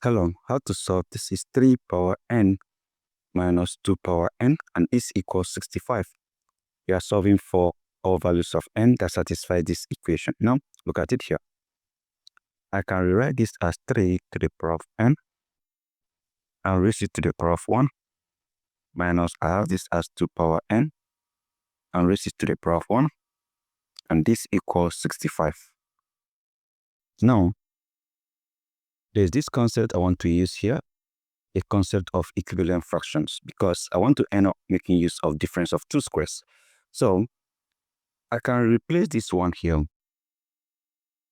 Hello, how to solve this is 3 power n minus 2 power n and is equals 65. We are solving for all values of n that satisfy this equation. Now, look at it here. I can rewrite this as 3 to the power of n and raise it to the power of 1 minus I have this as 2 power n and raise it to the power of 1 and this equals 65. Now, there's this concept I want to use here, a concept of equivalent fractions, because I want to end up making use of difference of two squares. So I can replace this one here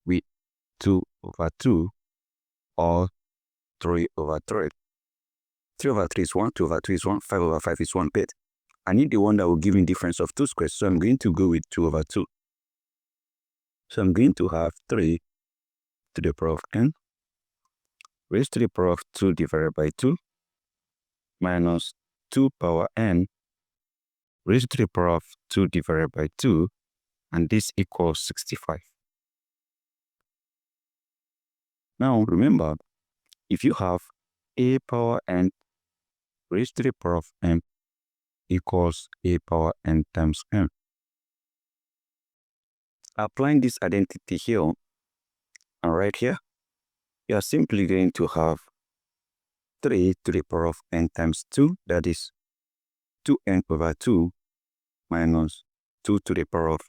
with 2 over 2 or 3 over 3. 3 over 3 is 1, 2 over 3 is 1, 5 over 5 is 1, but I need the one that will give me difference of two squares, so I'm going to go with 2 over 2. So I'm going to have 3 to the power of n raised to the power of 2 divided by 2 minus 2 power n raised to the power of 2 divided by 2, and this equals 65. Now remember, if you have a power n raised to the power of m equals a power n times m. Applying this identity here and right here, you are simply going to have 3 to the power of n times 2, that is 2n over 2 minus 2 to the power of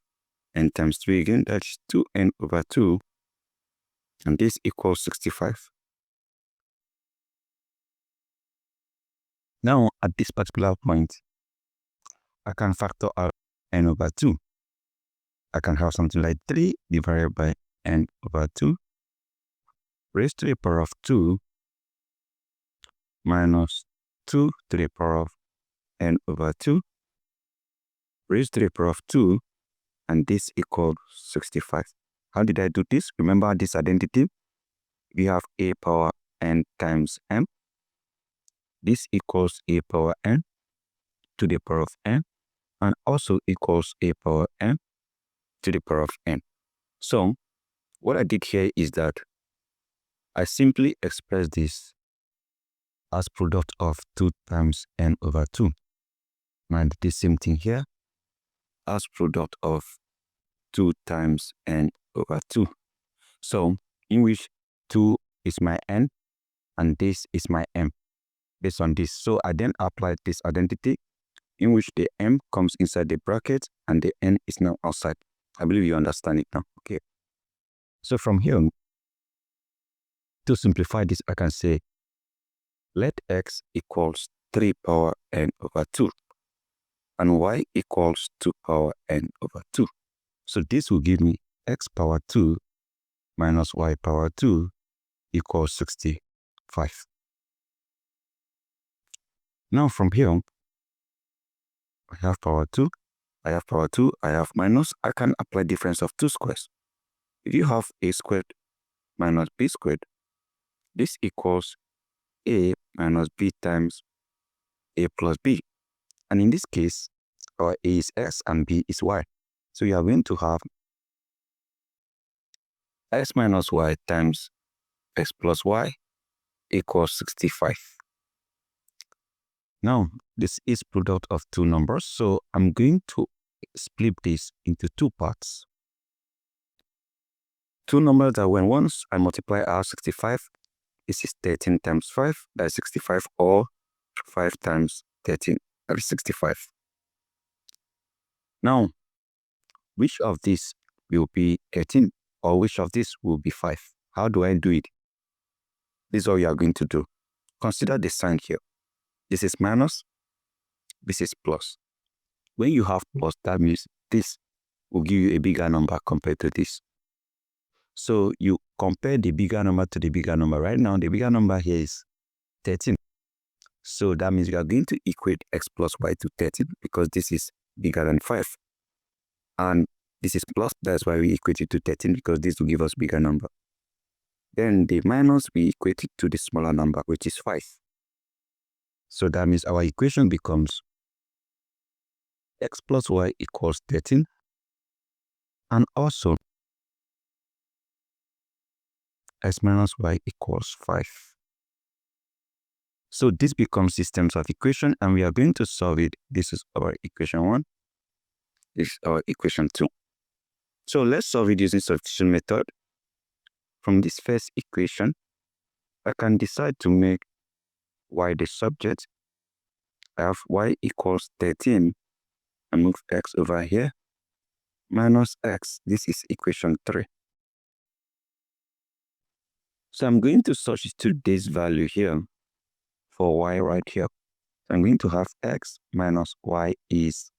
n times 3 again, that's 2n over 2, and this equals 65. Now, at this particular point, I can factor out n over 2. I can have something like 3 divided by n over 2 raised to the power of 2 minus 2 to the power of n over 2 raised to the power of 2, and this equals 65. How did I do this? Remember this identity? We have a power n times m. This equals a power n to the power of n, and also equals a power n to the power of n. So what I did here is that I simply express this as product of 2 times n over 2. And the same thing here as product of 2 times n over 2. So in which 2 is my n and this is my m based on this. So I then applied this identity in which the m comes inside the bracket and the n is now outside. I believe you understand it now. Okay. So from here, to simplify this, I can say let x equals 3 power n over 2 and y equals 2 power n over 2. So this will give me x power 2 minus y power 2 equals 65. Now from here, I have power 2, I have power 2, I have minus. I can apply difference of two squares. If you have a squared minus b squared, this equals a minus b times a plus b. And in this case, our a is x and b is y. So you are going to have x minus y times x plus y equals 65. Now, this is product of two numbers, so I'm going to split this into two parts. Two numbers that when once I multiply are 65, this is 13 times 5, that is 65, or 5 times 13, that is 65. Now, which of these will be 13 or which of these will be 5? How do I do it? This is all you are going to do. Consider the sign here. This is minus, this is plus. When you have plus, that means this will give you a bigger number compared to this. So you compare the bigger number to the bigger number. Right now, the bigger number here is 13. So that means you are going to equate x plus y to 13 because this is bigger than 5. And this is plus, that's why we equate it to 13 because this will give us bigger number. Then the minus, we equate it to the smaller number, which is 5. So that means our equation becomes x plus y equals 13, and also x minus y equals 5. So this becomes systems of equation, and we are going to solve it. This is our equation 1. This is our equation 2. So let's solve it using substitution method. From this first equation, I can decide to make y the subject. I have y equals 13 and move x over here minus x. This is equation 3. So I'm going to substitute this value here for y right here. So I'm going to have x minus y is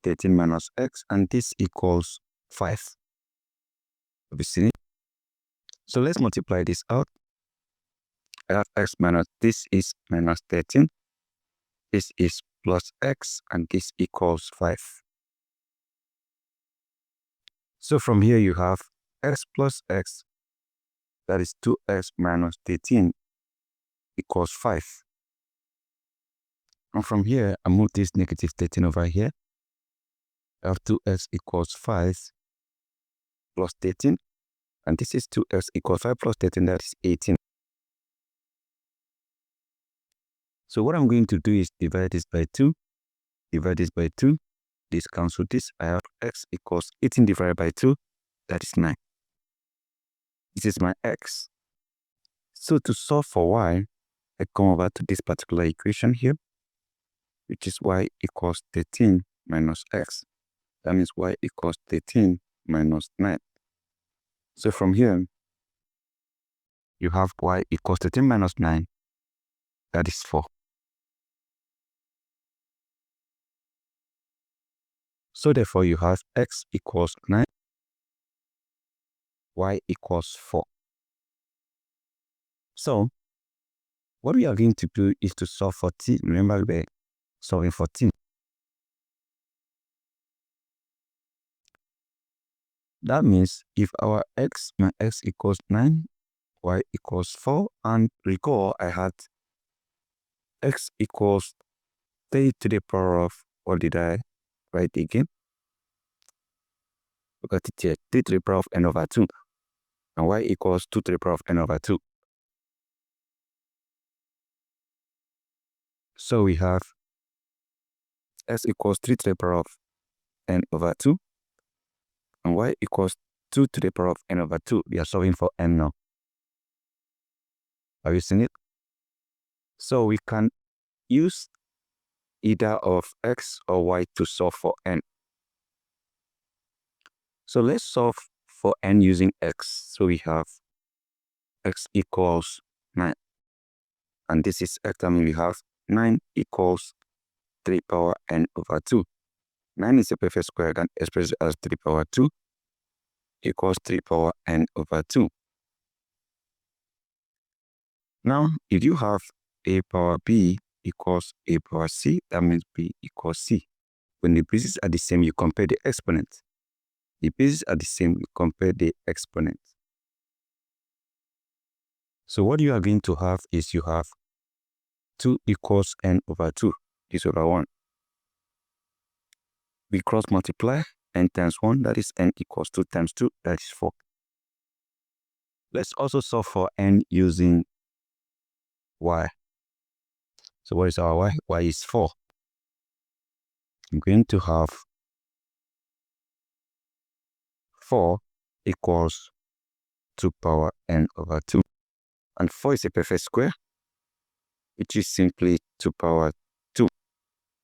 13 minus x, and this equals 5. Have you seen it? So let's multiply this out. I have x minus, this is minus 13. This is plus x, and this equals 5. So from here you have x plus x, that is 2x minus 13 equals 5. And from here, I move this negative 13 over here. I have 2x equals 5 plus 13. And this is 2x equals 5 plus 13, that is 18. So what I'm going to do is divide this by 2. Divide this by 2. This cancels this. I have x equals 18 divided by 2. That is 9. This is my x. So to solve for y, I come over to this particular equation here, which is y equals 13 minus x. That means y equals 13 minus 9. So from here, you have y equals 13 minus 9. That is 4. So therefore, you have x equals 9, y equals 4. So what we are going to do is to solve for t. Remember, we're solving for t. That means if our my x equals 9, y equals 4, and recall I had x equals 3 to the power of, what did I write again? We got it here, 3 to the power of n over 2. And y equals 2 to the power of n over 2. So we have x equals 3 to the power of n over 2. And y equals 2 to the power of n over 2. We are solving for n now. Have you seen it? So we can use either of x or y to solve for n. So let's solve for n using x. So we have x equals 9. And this is x. I mean, we have 9 equals 3 power n over 2. 9 is a perfect square. I can express it as 3 power 2 equals 3 power n over 2. Now, if you have a power b equals a power c, that means b equals c. When the bases are the same, you compare the exponent. The bases are the same, you compare the exponent. So what you are going to have is you have 2 equals n over 2, this over 1. We cross multiply, n times 1, that is n equals 2 times 2, that is 4. Let's also solve for n using y. So what is our y? Y is 4. I'm going to have 4 equals 2 power n over 2. And 4 is a perfect square, which is simply 2 power 2.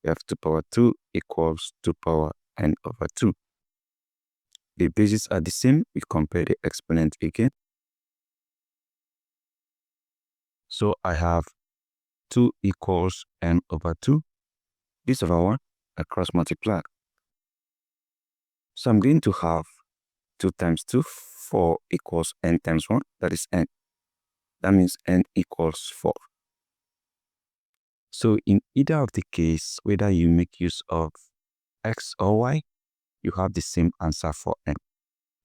We have 2 power 2 equals 2 power n over 2. The bases are the same. We compare the exponent again. So I have 2 equals n over 2. This over 1, I cross multiply. So I'm going to have 2 times 2, 4 equals n times 1, that is n. That means n equals 4. So in either of the case, whether you make use of x or y, you have the same answer for n.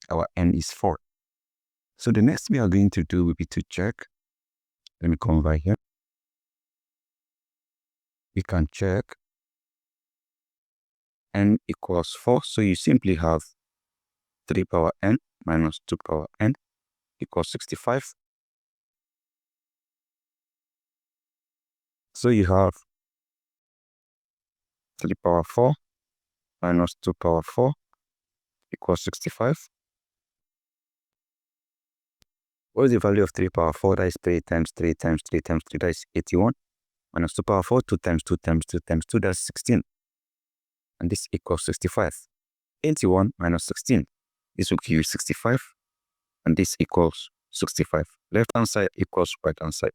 Our n is 4. So the next we are going to do will be to check. Let me come over here. We can check n equals 4. So you simply have 3 power n minus 2 power n equals 65. So you have 3 power 4 minus 2 power 4 equals 65. What is the value of 3 power 4? That is 3 times 3 times 3 times 3. That is 81. Minus 2 power 4, 2 times 2 times 2 times 2. That's 16. And this equals 65. 81 minus 16. This will give you 65. And this equals 65. Left hand side equals right hand side.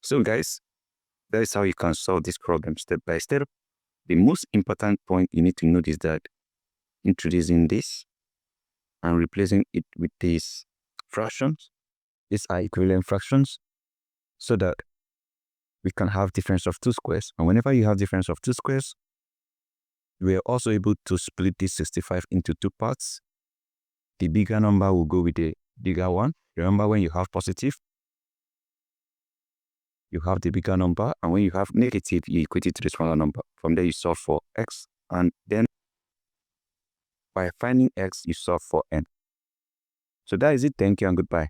So guys, that is how you can solve this problem step by step. The most important point you need to note is that introducing this and replacing it with these fractions, these are equivalent fractions, so that we can have difference of two squares. And whenever you have difference of two squares, we are also able to split this 65 into two parts. The bigger number will go with the bigger one. Remember, when you have positive, you have the bigger number, and when you have negative, you equate it to the smaller number. From there, you solve for x, and then by finding x, you solve for n. So that is it. Thank you and goodbye.